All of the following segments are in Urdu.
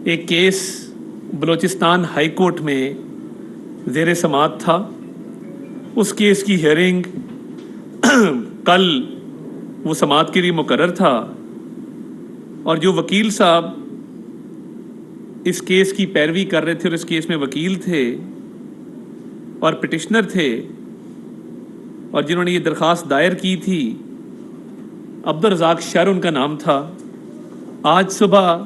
ایک کیس بلوچستان ہائی کورٹ میں زیر سماعت تھا. اس کیس کی ہیئرنگ کل وہ سماعت کے لیے مقرر تھا، اور جو وکیل صاحب اس کیس کی پیروی کر رہے تھے اور اس کیس میں وکیل تھے اور پٹیشنر تھے اور جنہوں نے یہ درخواست دائر کی تھی، عبدالرزاق شر ان کا نام تھا، آج صبح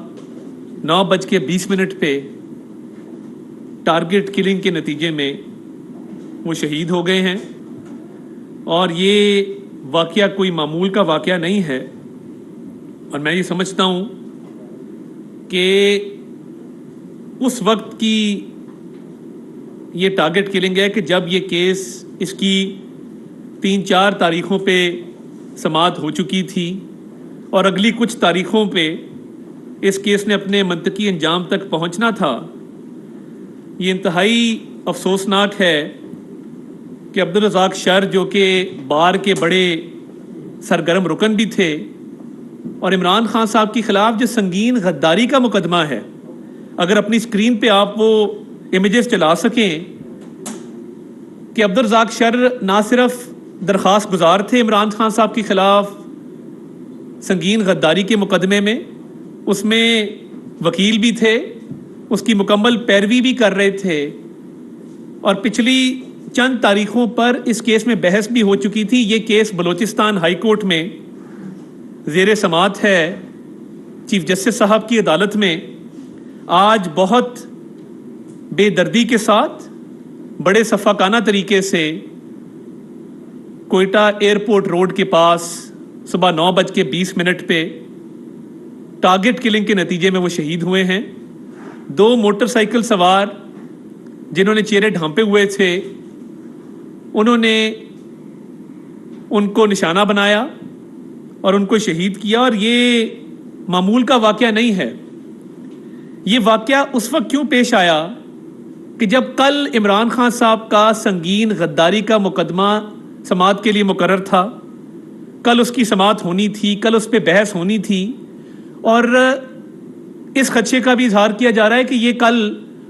9:20 پہ ٹارگٹ کلنگ کے نتیجے میں وہ شہید ہو گئے ہیں. اور یہ واقعہ کوئی معمول کا واقعہ نہیں ہے، اور میں یہ سمجھتا ہوں کہ اس وقت کی یہ ٹارگٹ کلنگ ہے کہ جب یہ کیس اس کی 3-4 تاریخوں پہ سماعت ہو چکی تھی اور اگلی کچھ تاریخوں پہ اس کیس نے اپنے منطقی انجام تک پہنچنا تھا. یہ انتہائی افسوسناک ہے کہ عبدالرزاق شر جو کہ بار کے بڑے سرگرم رکن بھی تھے، اور عمران خان صاحب کے خلاف جو سنگین غداری کا مقدمہ ہے، اگر اپنی اسکرین پہ آپ وہ امیجز چلا سکیں کہ عبدالرزاق شر نہ صرف درخواست گزار تھے عمران خان صاحب کے خلاف سنگین غداری کے مقدمے میں، اس میں وکیل بھی تھے، اس کی مکمل پیروی بھی کر رہے تھے، اور پچھلی چند تاریخوں پر اس کیس میں بحث بھی ہو چکی تھی. یہ کیس بلوچستان ہائی کورٹ میں زیر سماعت ہے چیف جسٹس صاحب کی عدالت میں. آج بہت بے دردی کے ساتھ بڑے شفقانہ طریقے سے کوئٹہ ایئرپورٹ روڈ کے پاس صبح 9:20 پہ ٹارگٹ کلنگ کے نتیجے میں وہ شہید ہوئے ہیں. 2 موٹر سائیکل سوار جنہوں نے چہرے ڈھانپے ہوئے تھے، انہوں نے ان کو نشانہ بنایا اور ان کو شہید کیا. اور یہ معمول کا واقعہ نہیں ہے. یہ واقعہ اس وقت کیوں پیش آیا کہ جب کل عمران خان صاحب کا سنگین غداری کا مقدمہ سماعت کے لیے مقرر تھا، کل اس کی سماعت ہونی تھی، کل اس پہ بحث ہونی تھی، اور اس خدشے کا بھی اظہار کیا جا رہا ہے کہ یہ کل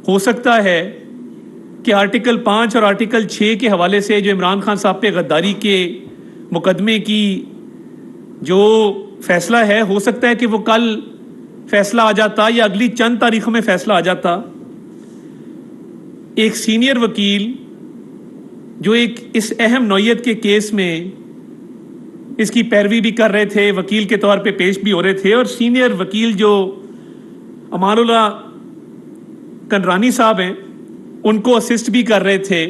ہو سکتا ہے کہ آرٹیکل 5 اور آرٹیکل 6 کے حوالے سے جو عمران خان صاحب پہ غداری کے مقدمے کی جو فیصلہ ہے، ہو سکتا ہے کہ وہ کل فیصلہ آ جاتا یا اگلی چند تاریخوں میں فیصلہ آ جاتا. ایک سینئر وکیل جو ایک اس اہم نوعیت کے کیس میں اس کی پیروی بھی کر رہے تھے، وکیل کے طور پہ پیش بھی ہو رہے تھے، اور سینئر وکیل جو امان اللہ کنرانی صاحب ہیں ان کو اسسٹ بھی کر رہے تھے.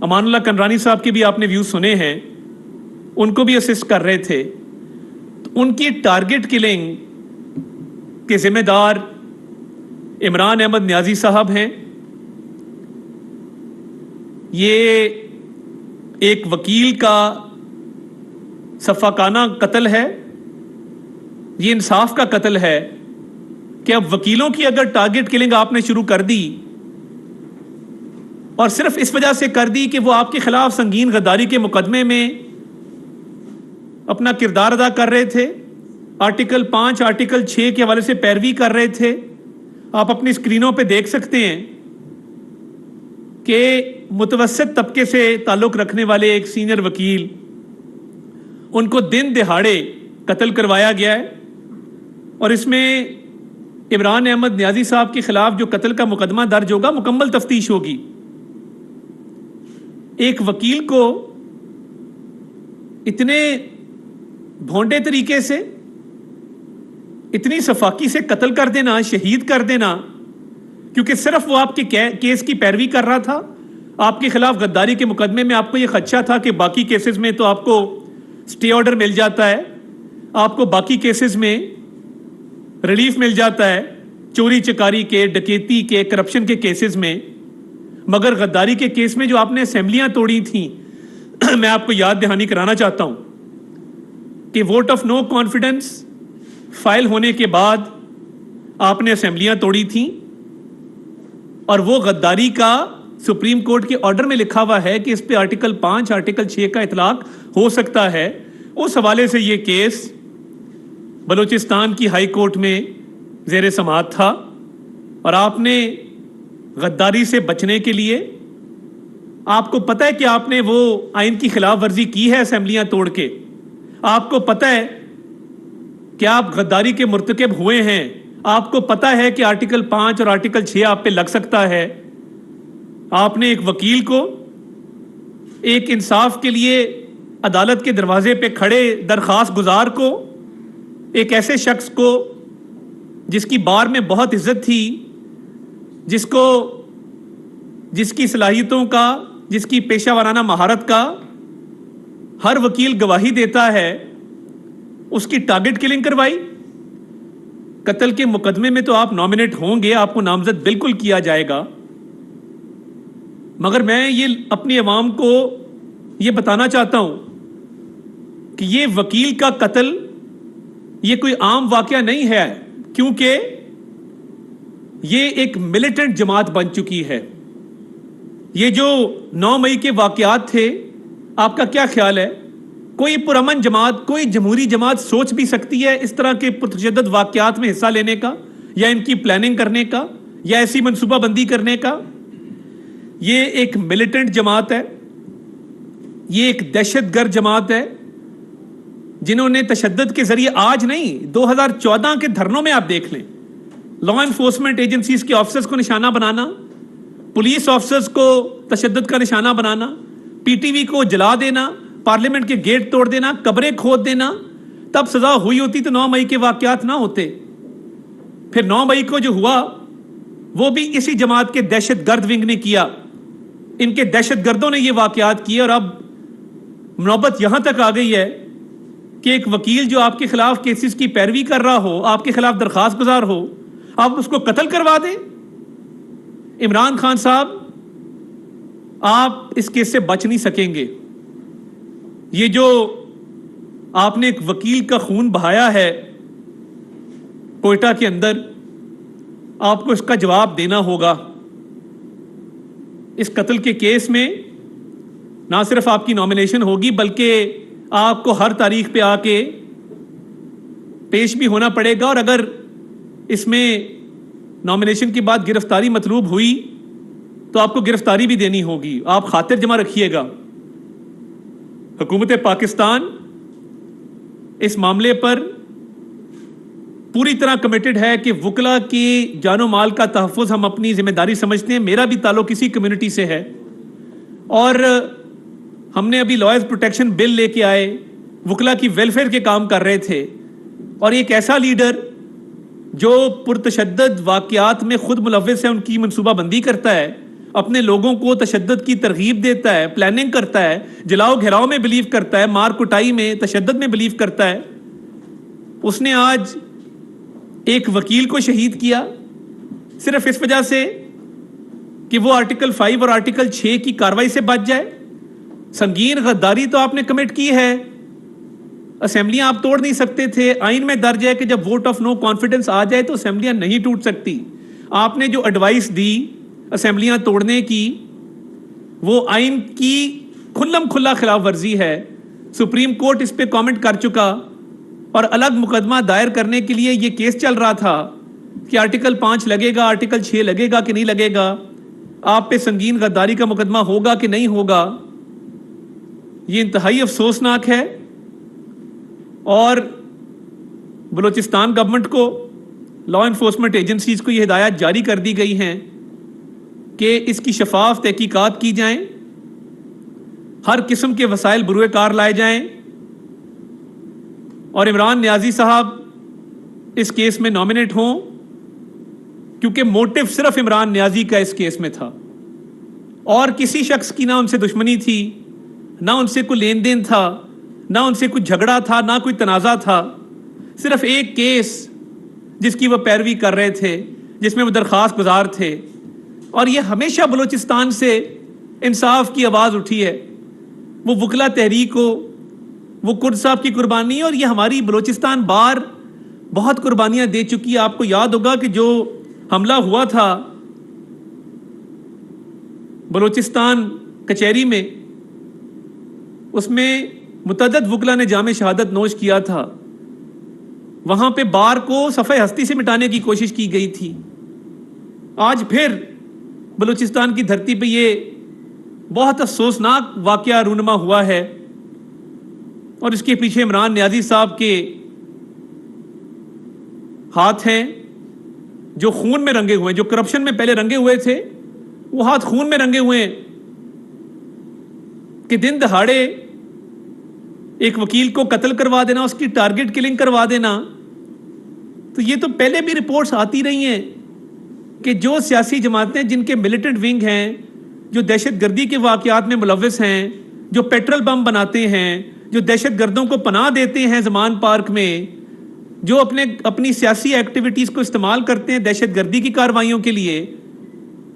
امان اللہ کنرانی صاحب کے بھی آپ نے ویوز سنے ہیں، ان کو بھی اسسٹ کر رہے تھے. تو ان کی ٹارگٹ کلنگ کے ذمہ دار عمران احمد نیازی صاحب ہیں. یہ ایک وکیل کا شفقانہ قتل ہے، یہ انصاف کا قتل ہے کہ اب وکیلوں کی اگر ٹارگٹ کلنگ آپ نے شروع کر دی، اور صرف اس وجہ سے کر دی کہ وہ آپ کے خلاف سنگین غداری کے مقدمے میں اپنا کردار ادا کر رہے تھے، آرٹیکل 5 آرٹیکل 6 کے حوالے سے پیروی کر رہے تھے. آپ اپنی اسکرینوں پہ دیکھ سکتے ہیں کہ متوسط طبقے سے تعلق رکھنے والے ایک سینئر وکیل، ان کو دن دہاڑے قتل کروایا گیا ہے. اور اس میں عمران احمد نیازی صاحب کے خلاف جو قتل کا مقدمہ درج ہوگا، مکمل تفتیش ہوگی. ایک وکیل کو اتنے بھونڈے طریقے سے، اتنی شفاقی سے قتل کر دینا، شہید کر دینا، کیونکہ صرف وہ آپ کے کیس کی پیروی کر رہا تھا. آپ کے خلاف غداری کے مقدمے میں آپ کو یہ خدشہ تھا کہ باقی کیسز میں تو آپ کو سٹے آرڈر مل جاتا ہے، آپ کو باقی کیسز میں ریلیف مل جاتا ہے، چوری چکاری کے، ڈکیتی کے، کرپشن کے کیسز میں، مگر غداری کے کیس میں جو آپ نے اسمبلیاں توڑی تھیں، میں آپ کو یاد دہانی کرانا چاہتا ہوں کہ vote of no confidence file ہونے کے بعد آپ نے اسمبلیاں توڑی تھیں، اور وہ غداری کا سپریم کورٹ کے آرڈر میں لکھا ہوا ہے کہ اس پہ آرٹیکل 5 آرٹیکل 6 کا اطلاق ہو سکتا ہے. اس حوالے سے یہ کیس بلوچستان کی ہائی کورٹ میں زیر سماعت تھا. اور آپ نے غداری سے بچنے کے لیے، آپ کو پتہ ہے کہ آپ نے وہ آئین کی خلاف ورزی کی ہے اسمبلیاں توڑ کے، آپ کو پتہ ہے کہ آپ غداری کے مرتکب ہوئے ہیں، آپ کو پتہ ہے کہ آرٹیکل 5 اور آرٹیکل 6 آپ پہ لگ سکتا ہے، آپ نے ایک وکیل کو، ایک انصاف کے لیے عدالت کے دروازے پہ کھڑے درخواست گزار کو، ایک ایسے شخص کو جس کی بار میں بہت عزت تھی، جس کی صلاحیتوں کا، جس کی پیشہ ورانہ مہارت کا ہر وکیل گواہی دیتا ہے، اس کی ٹارگٹ کلنگ کروائی۔ قتل کے مقدمے میں تو آپ نامنیٹ ہوں گے، آپ کو نامزد بالکل کیا جائے گا، مگر میں یہ اپنی عوام کو یہ بتانا چاہتا ہوں کہ یہ وکیل کا قتل یہ کوئی عام واقعہ نہیں ہے، کیونکہ یہ ایک ملیٹنٹ جماعت بن چکی ہے۔ یہ جو 9 مئی کے واقعات تھے، آپ کا کیا خیال ہے؟ کوئی پرامن جماعت، کوئی جمہوری جماعت سوچ بھی سکتی ہے اس طرح کے پرتشدد واقعات میں حصہ لینے کا، یا ان کی پلاننگ کرنے کا، یا ایسی منصوبہ بندی کرنے کا؟ یہ ایک ملیٹنٹ جماعت ہے، یہ ایک دہشت گرد جماعت ہے، جنہوں نے تشدد کے ذریعے، آج نہیں 2014 کے دھرنوں میں آپ دیکھ لیں، لا انفورسمنٹ ایجنسیز کے آفیسرز کو نشانہ بنانا، پولیس آفیسرز کو تشدد کا نشانہ بنانا، پی ٹی وی کو جلا دینا، پارلیمنٹ کے گیٹ توڑ دینا، قبریں کھود دینا، تب سزا ہوئی ہوتی تو 9 مئی کے واقعات نہ ہوتے۔ پھر 9 مئی کو جو ہوا وہ بھی اسی جماعت کے دہشت گرد ونگ نے کیا، ان کے دہشت گردوں نے یہ واقعات کیے، اور اب نوبت یہاں تک آ گئی ہے کہ ایک وکیل جو آپ کے خلاف کیسز کی پیروی کر رہا ہو، آپ کے خلاف درخواست گزار ہو، آپ اس کو قتل کروا دیں۔ عمران خان صاحب، آپ اس کیس سے بچ نہیں سکیں گے۔ یہ جو آپ نے ایک وکیل کا خون بہایا ہے کوئٹہ کے اندر، آپ کو اس کا جواب دینا ہوگا۔ اس قتل کے کیس میں نہ صرف آپ کی نامینیشن ہوگی، بلکہ آپ کو ہر تاریخ پہ آ کے پیش بھی ہونا پڑے گا، اور اگر اس میں نامینیشن کے بعد گرفتاری مطلوب ہوئی تو آپ کو گرفتاری بھی دینی ہوگی۔ آپ خاطر جمع رکھیے گا، حکومت پاکستان اس معاملے پر پوری طرح کمیٹڈ ہے کہ وکلا کی جان و مال کا تحفظ ہم اپنی ذمہ داری سمجھتے ہیں۔ میرا بھی تعلق اسی کمیونٹی سے ہے، اور ہم نے ابھی لائرز پروٹیکشن بل لے کے آئے، وکلا کی ویلفیئر کے کام کر رہے تھے، اور ایک ایسا لیڈر جو پرتشدد واقعات میں خود ملوث ہے، ان کی منصوبہ بندی کرتا ہے، اپنے لوگوں کو تشدد کی ترغیب دیتا ہے، پلاننگ کرتا ہے، جلاؤ گھیراؤ میں بلیو کرتا ہے، مار کٹائی میں، تشدد میں بلیو کرتا ہے، اس نے آج ایک وکیل کو شہید کیا صرف اس وجہ سے کہ وہ آرٹیکل 5 اور آرٹیکل 6 کی کاروائی سے بچ جائے۔ سنگین غداری تو آپ نے کمٹ کی ہے، اسمبلیاں آپ توڑ نہیں سکتے تھے۔ آئین میں درج ہے کہ جب ووٹ آف نو کانفیڈنس آ جائے تو اسمبلیاں نہیں ٹوٹ سکتی۔ آپ نے جو ایڈوائس دی اسمبلیاں توڑنے کی، وہ آئین کی کھلم کھلا خلاف ورزی ہے۔ سپریم کورٹ اس پہ کامنٹ کر چکا، اور الگ مقدمہ دائر کرنے کے لیے یہ کیس چل رہا تھا کہ آرٹیکل 5 لگے گا، آرٹیکل 6 لگے گا کہ نہیں لگے گا، آپ پہ سنگین غداری کا مقدمہ ہوگا کہ نہیں ہوگا۔ یہ انتہائی افسوسناک ہے، اور بلوچستان گورنمنٹ کو، لا انفورسمنٹ ایجنسیز کو یہ ہدایات جاری کر دی گئی ہیں کہ اس کی شفاف تحقیقات کی جائیں، ہر قسم کے وسائل بروئے کار لائے جائیں، اور عمران نیازی صاحب اس کیس میں نامنیٹ ہوں، کیونکہ موٹو صرف عمران نیازی کا اس کیس میں تھا، اور کسی شخص کی نہ ان سے دشمنی تھی، نہ ان سے کوئی لین دین تھا، نہ ان سے کوئی جھگڑا تھا، نہ کوئی تنازع تھا، صرف ایک کیس جس کی وہ پیروی کر رہے تھے، جس میں وہ درخواست گزار تھے۔ اور یہ ہمیشہ بلوچستان سے انصاف کی آواز اٹھی ہے، وہ وکلا تحریک ہو، وہ کرد صاحب کی قربانی، اور یہ ہماری بلوچستان بار بہت قربانیاں دے چکی ہے۔ آپ کو یاد ہوگا کہ جو حملہ ہوا تھا بلوچستان کچہری میں، اس میں متعدد وکلا نے جام شہادت نوش کیا تھا، وہاں پہ بار کو صفحہ ہستی سے مٹانے کی کوشش کی گئی تھی۔ آج پھر بلوچستان کی دھرتی پہ یہ بہت افسوسناک واقعہ رونما ہوا ہے، اور اس کے پیچھے عمران نیازی صاحب کے ہاتھ ہیں جو خون میں رنگے ہوئے ہیں، جو کرپشن میں پہلے رنگے ہوئے تھے، وہ ہاتھ خون میں رنگے ہوئے ہیں کہ دن دہاڑے ایک وکیل کو قتل کروا دینا، اس کی ٹارگٹ کلنگ کروا دینا۔ تو یہ تو پہلے بھی رپورٹس آتی رہی ہیں کہ جو سیاسی جماعتیں جن کے ملیٹنٹ ونگ ہیں، جو دہشت گردی کے واقعات میں ملوث ہیں، جو پیٹرول بم بناتے ہیں، جو دہشت گردوں کو پناہ دیتے ہیں زمان پارک میں، جو اپنی سیاسی ایکٹیویٹیز کو استعمال کرتے ہیں دہشت گردی کی کارروائیوں کے لیے،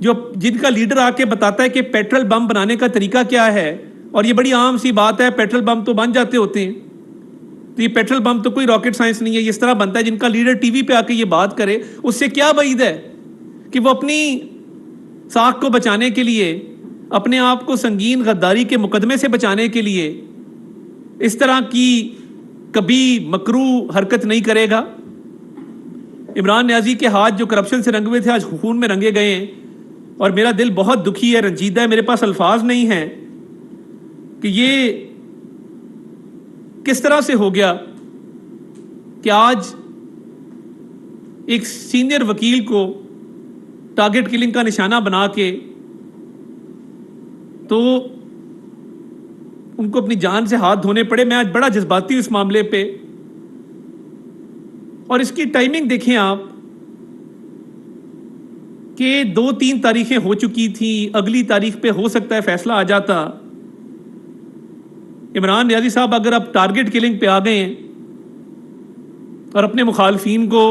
جن کا لیڈر آ کے بتاتا ہے کہ پیٹرول بم بنانے کا طریقہ کیا ہے، اور یہ بڑی عام سی بات ہے، پیٹرول بم تو بن جاتے ہوتے ہیں، تو یہ پیٹرول بم تو کوئی راکٹ سائنس نہیں ہے، اس طرح بنتا ہے۔ جن کا لیڈر ٹی وی پہ آ کے یہ بات کرے، اس سے کیا بعید ہے کہ وہ اپنی ساکھ کو بچانے کے لیے، اپنے آپ کو سنگین غداری کے مقدمے سے بچانے کے لیے اس طرح کی کبھی مکروہ حرکت نہیں کرے گا۔ عمران نیازی کے ہاتھ جو کرپشن سے رنگے ہوئے تھے، آج خون میں رنگے گئے ہیں، اور میرا دل بہت دکھی ہے، رنجیدہ ہے، میرے پاس الفاظ نہیں ہیں کہ یہ کس طرح سے ہو گیا کہ آج ایک سینئر وکیل کو ٹارگٹ کلنگ کا نشانہ بنا کے تو ان کو اپنی جان سے ہاتھ دھونے پڑے۔ میں آج بڑا جذباتی ہوں اس معاملے پہ، اور اس کی ٹائمنگ دیکھیں آپ کہ 2-3 تاریخیں ہو چکی تھی، اگلی تاریخ پہ ہو سکتا ہے فیصلہ آ جاتا۔ عمران نیازی صاحب اگر اب ٹارگٹ کلنگ پہ آ گئے ہیں اور اپنے مخالفین کو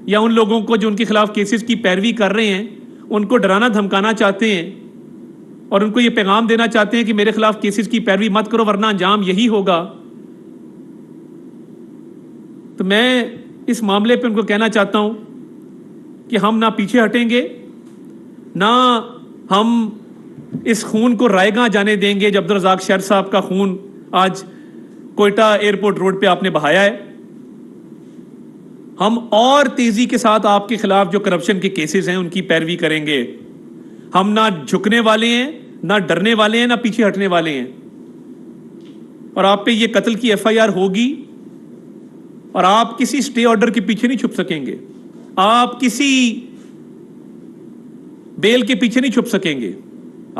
یا ان لوگوں کو جو ان کے خلاف کیسز کی پیروی کر رہے ہیں ان کو ڈرانا دھمکانا چاہتے ہیں، اور ان کو یہ پیغام دینا چاہتے ہیں کہ میرے خلاف کیسز کی پیروی مت کرو ورنہ انجام یہی ہوگا، تو میں اس معاملے پہ ان کو کہنا چاہتا ہوں کہ ہم نہ پیچھے ہٹیں گے، نہ ہم اس خون کو رائے گاں جانے دیں گے۔ جو عبدالرزاق شہر صاحب کا خون آج کوئٹہ ایئرپورٹ روڈ پہ آپ نے بہایا ہے، ہم اور تیزی کے ساتھ آپ کے خلاف جو کرپشن کے کیسز ہیں ان کی پیروی کریں گے۔ ہم نہ جھکنے والے ہیں، نہ ڈرنے والے ہیں، نہ پیچھے ہٹنے والے ہیں، اور آپ پہ یہ قتل کی ایف آئی آر ہوگی، اور آپ کسی سٹے آرڈر کے پیچھے نہیں چھپ سکیں گے، آپ کسی بیل کے پیچھے نہیں چھپ سکیں گے۔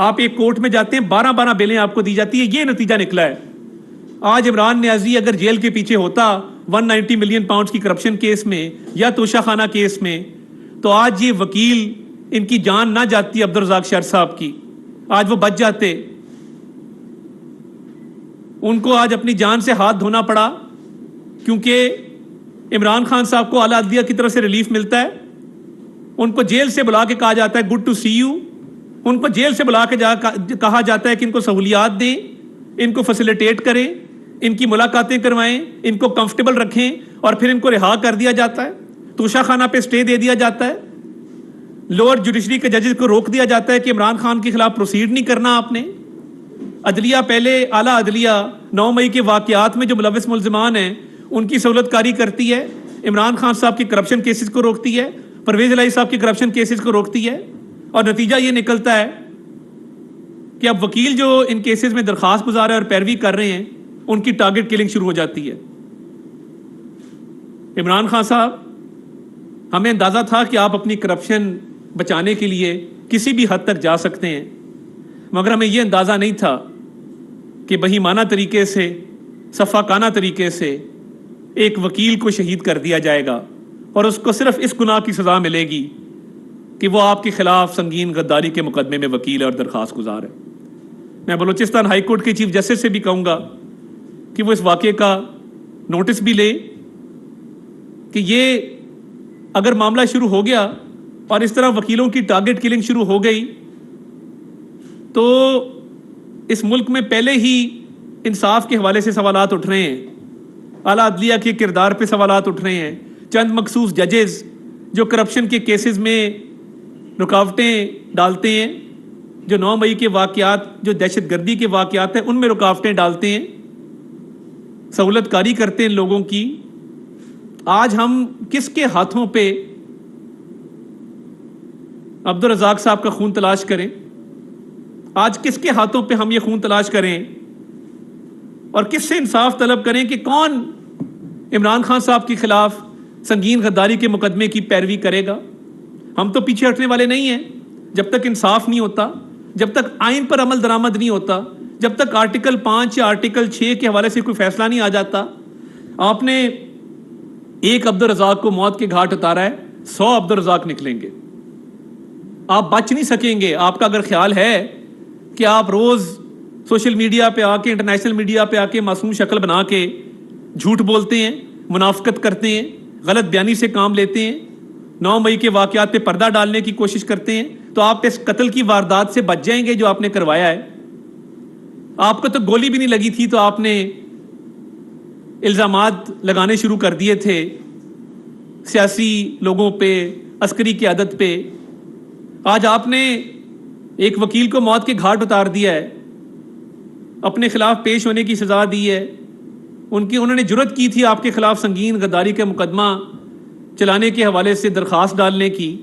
آپ ایک کورٹ میں جاتے ہیں، 12 بیلیں آپ کو دی جاتی ہے، یہ نتیجہ نکلا ہے۔ آج عمران نیازی اگر جیل کے پیچھے ہوتا 190 ملین پاؤنڈز کی کرپشن کیس میں یا توشہ خانہ کیس میں، تو آج یہ وکیل ان کی جان نہ جاتی عبدالرزاق شہر صاحب کی، آج وہ بچ جاتے۔ ان کو آج اپنی جان سے ہاتھ دھونا پڑا کیونکہ عمران خان صاحب کو اعلیٰ عدلیہ کی طرف سے ریلیف ملتا ہے، ان کو جیل سے بلا کے کہا جاتا ہے گڈ ٹو سی یو، ان کو جیل سے بلا کے کہا جاتا ہے کہ ان کو سہولیات دیں، ان کو فیسیلیٹیٹ کریں، ان کی ملاقاتیں کروائیں، ان کو کمفرٹیبل رکھیں، اور پھر ان کو رہا کر دیا جاتا ہے۔ توشہ خانہ پہ سٹے دے دیا جاتا ہے، لوور جوڈیشری کے ججز کو روک دیا جاتا ہے کہ عمران خان کے خلاف پروسیڈ نہیں کرنا آپ نے۔ عدلیہ پہلے اعلیٰ عدلیہ 9 مئی کے واقعات میں جو ملوث ملزمان ہیں ان کی سہولت کاری کرتی ہے، عمران خان صاحب کی کرپشن کیسز کو روکتی ہے، پرویز الہی صاحب کی کرپشن کیسز کو روکتی ہے، اور نتیجہ یہ نکلتا ہے کہ اب وکیل جو ان کیسز میں درخواست گزار ہے اور پیروی کر رہے ہیں ان کی ٹارگٹ کلنگ شروع ہو جاتی ہے۔ عمران خان صاحب، ہمیں اندازہ تھا کہ آپ اپنی کرپشن بچانے کے لیے کسی بھی حد تک جا سکتے ہیں، مگر ہمیں یہ اندازہ نہیں تھا کہ بہیمانہ طریقے سے، صفاقانہ طریقے سے ایک وکیل کو شہید کر دیا جائے گا، اور اس کو صرف اس گناہ کی سزا ملے گی کہ وہ آپ کے خلاف سنگین غداری کے مقدمے میں وکیل اور درخواست گزار ہے۔ میں بلوچستان ہائی کورٹ کے چیف جسٹس سے بھی کہوں گا کہ وہ اس واقعے کا نوٹس بھی لے کہ یہ اگر معاملہ شروع ہو گیا اور اس طرح وکیلوں کی ٹارگٹ کلنگ شروع ہو گئی تو اس ملک میں پہلے ہی انصاف کے حوالے سے سوالات اٹھ رہے ہیں، اعلیٰ عدلیہ کے کردار پہ سوالات اٹھ رہے ہیں، چند مخصوص ججز جو کرپشن کے کیسز میں رکاوٹیں ڈالتے ہیں، جو 9 مئی کے واقعات، جو دہشت گردی کے واقعات ہیں ان میں رکاوٹیں ڈالتے ہیں، سہولت کاری کرتے ہیں لوگوں کی۔ آج ہم کس کے ہاتھوں پہ عبدالرزاق صاحب کا خون تلاش کریں. آج کس کے ہاتھوں پہ ہم یہ خون تلاش کریں اور کس سے انصاف طلب کریں کہ کون عمران خان صاحب کے خلاف سنگین غداری کے مقدمے کی پیروی کرے گا؟ ہم تو پیچھے ہٹنے والے نہیں ہیں. جب تک انصاف نہیں ہوتا، جب تک آئین پر عمل درآمد نہیں ہوتا، جب تک آرٹیکل 5 یا آرٹیکل 6 کے حوالے سے کوئی فیصلہ نہیں آ جاتا. آپ نے ایک عبدالرزاق کو موت کے گھاٹ اتارا ہے، 100 عبدالرزاق نکلیں گے. آپ بچ نہیں سکیں گے. آپ کا اگر خیال ہے کہ آپ روز سوشل میڈیا پہ آ کے، انٹرنیشنل میڈیا پہ آ کے معصوم شکل بنا کے جھوٹ بولتے ہیں، منافقت کرتے ہیں، غلط بیانی سے کام لیتے ہیں، 9 مئی کے واقعات پہ پردہ ڈالنے کی کوشش کرتے ہیں، تو آپ اس قتل کی واردات سے بچ جائیں گے جو آپ نے کروایا ہے. آپ کو تو گولی بھی نہیں لگی تھی تو آپ نے الزامات لگانے شروع کر دیے تھے سیاسی لوگوں پہ، عسکری قیادت پہ. آج آپ نے ایک وکیل کو موت کے گھاٹ اتار دیا ہے، اپنے خلاف پیش ہونے کی سزا دی ہے. انہوں نے جرت کی تھی آپ کے خلاف سنگین غداری کا مقدمہ چلانے کے حوالے سے درخواست ڈالنے کی.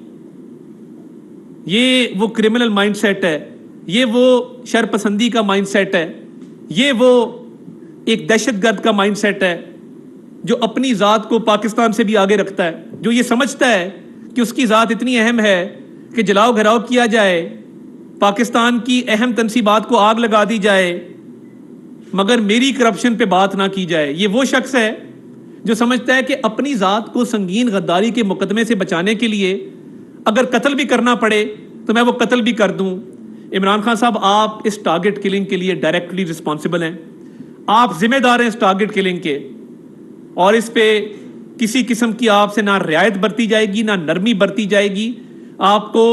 یہ وہ کرمنل مائنڈ سیٹ ہے، یہ وہ شر پسندی کا مائنڈ سیٹ ہے، یہ وہ ایک دہشت گرد کا مائنڈ سیٹ ہے جو اپنی ذات کو پاکستان سے بھی آگے رکھتا ہے، جو یہ سمجھتا ہے کہ اس کی ذات اتنی اہم ہے کہ جلاؤ گھراؤ کیا جائے، پاکستان کی اہم تنصیبات کو آگ لگا دی جائے، مگر میری کرپشن پہ بات نہ کی جائے. یہ وہ شخص ہے جو سمجھتا ہے کہ اپنی ذات کو سنگین غداری کے مقدمے سے بچانے کے لیے اگر قتل بھی کرنا پڑے تو میں وہ قتل بھی کر دوں. عمران خان صاحب، آپ اس ٹارگٹ کلنگ کے لیے ڈائریکٹلی رسپانسبل ہیں. آپ ذمہ دار ہیں اس ٹارگٹ کلنگ کے، اور اس پہ کسی قسم کی آپ سے نہ رعایت برتی جائے گی، نہ نرمی برتی جائے گی. آپ کو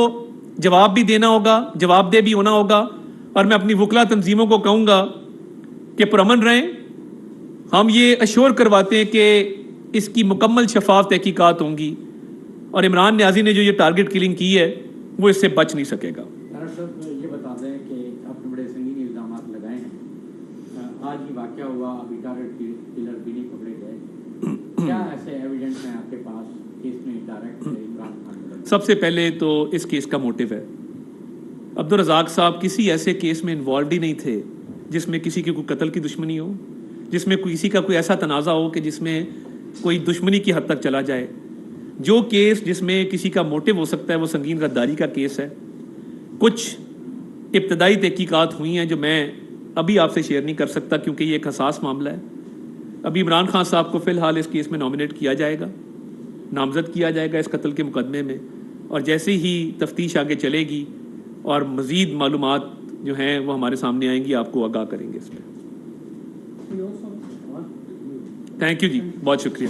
جواب بھی دینا ہوگا، جواب دہ بھی ہونا ہوگا. اور میں اپنی وکلا تنظیموں کو کہوں گا کہ پرامن رہیں. ہم یہ اشور کرواتے ہیں کہ اس کی مکمل شفاف تحقیقات ہوں گی، اور عمران نیازی نے جو یہ ٹارگٹ کلنگ کی ہے وہ اس سے بچ نہیں سکے گا. یہ بتا دیں کہ آپ نے بڑے سنگین الزامات لگائے ہیں، آج یہ واقعہ ہوا، ابھی ٹارگٹ کلر بھی نہیں پکڑے گئے. کیا ایسے ایویڈنس ہیں آپ کے پاس کہ اس میں ڈائریکٹ عمران خان؟ سب سے پہلے تو اس کیس کا موٹیو ہے. عبدالرزاق صاحب کسی ایسے کیس میں انوالوڈ ہی نہیں تھے جس میں کسی کی کوئی قتل کی دشمنی ہو، جس میں کسی کا کوئی ایسا تنازع ہو کہ جس میں کوئی دشمنی کی حد تک چلا جائے. جو کیس جس میں کسی کا موٹیو ہو سکتا ہے وہ سنگین غداری کا کیس ہے. کچھ ابتدائی تحقیقات ہوئی ہیں جو میں ابھی آپ سے شیئر نہیں کر سکتا کیونکہ یہ ایک حساس معاملہ ہے. ابھی عمران خان صاحب کو فی الحال اس کیس میں نامنیٹ کیا جائے گا، نامزد کیا جائے گا اس قتل کے مقدمے میں، اور جیسے ہی تفتیش آگے چلے گی اور مزید معلومات جو ہیں وہ ہمارے سامنے آئیں گی آپ کو آگاہ کریں گے اس پہ. تھینک یو جی، بہت شکریہ.